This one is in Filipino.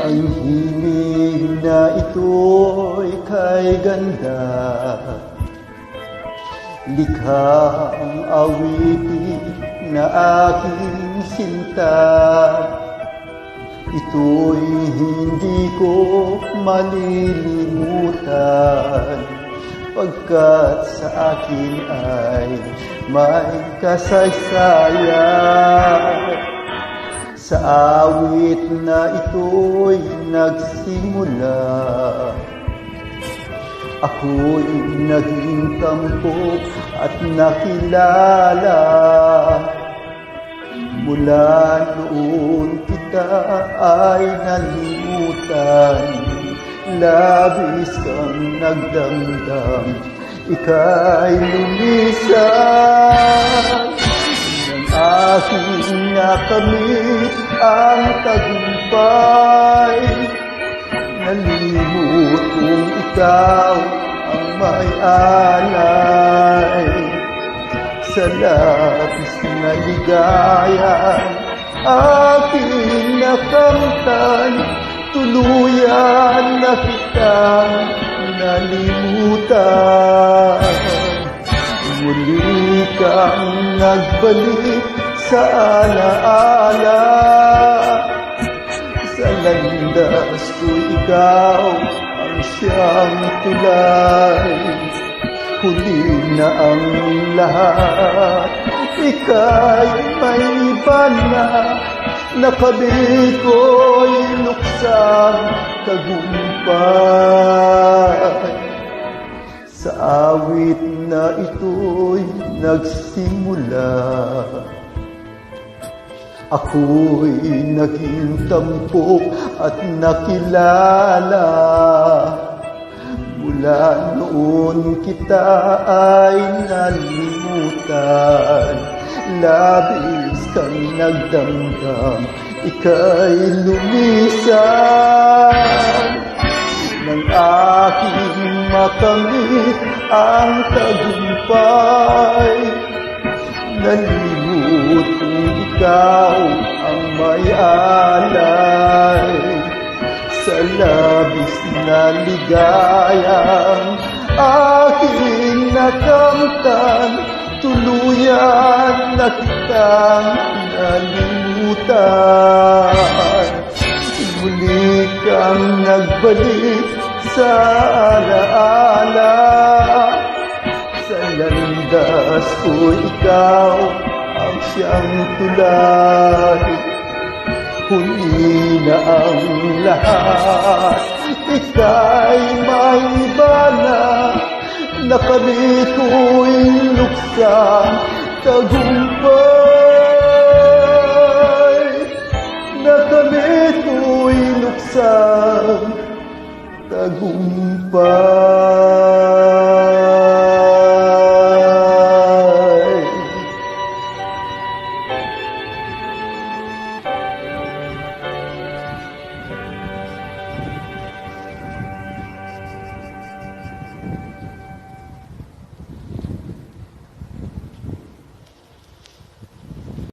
Ang hiling na ito'y kay ganda, likhang awitin na aking sinta. Ito'y hindi ko malilimutan, pagkat sa akin ay may kasaysayan. Sa awit na ito'y nagsimula, ako'y naging tampok at nakilala. Mula noon kita ay nalimutan, labis kang nagdamdam, ika'y lumisan. Nang aking nakamit ang tagumpay, nalimot kong ikaw ang may alay. Sa labis na ligayan aking nakamtan, tuluyan na kitang nalimutan. Muli kang nagbalik sa alaala, sa landas ko'y ikaw ang siyang tulay. Huli na ang lahat, ika'y may iba na, nakabit ko'y luksang tagumpay. Sa awit na ito'y nagsimula, ako'y naging tampok at nakilala. Mula noon kita ay nalimutan, labis kang nagdamdam, ika'y lumisan. Nang aking makamit ang tagumpay, nalimut kong ikaw ang may alay. Sa labis na ligayang aking nakamtan, tuluyan na kitang nalimutan. Muli kang nagbalik sa alaala, sa landas ko ikaw ang siyang tulay. Huli na ang lahat, ika'y may iba na, nakamit ko'y luksang tagumpay. Nakamit ko'y luksang tagumpay.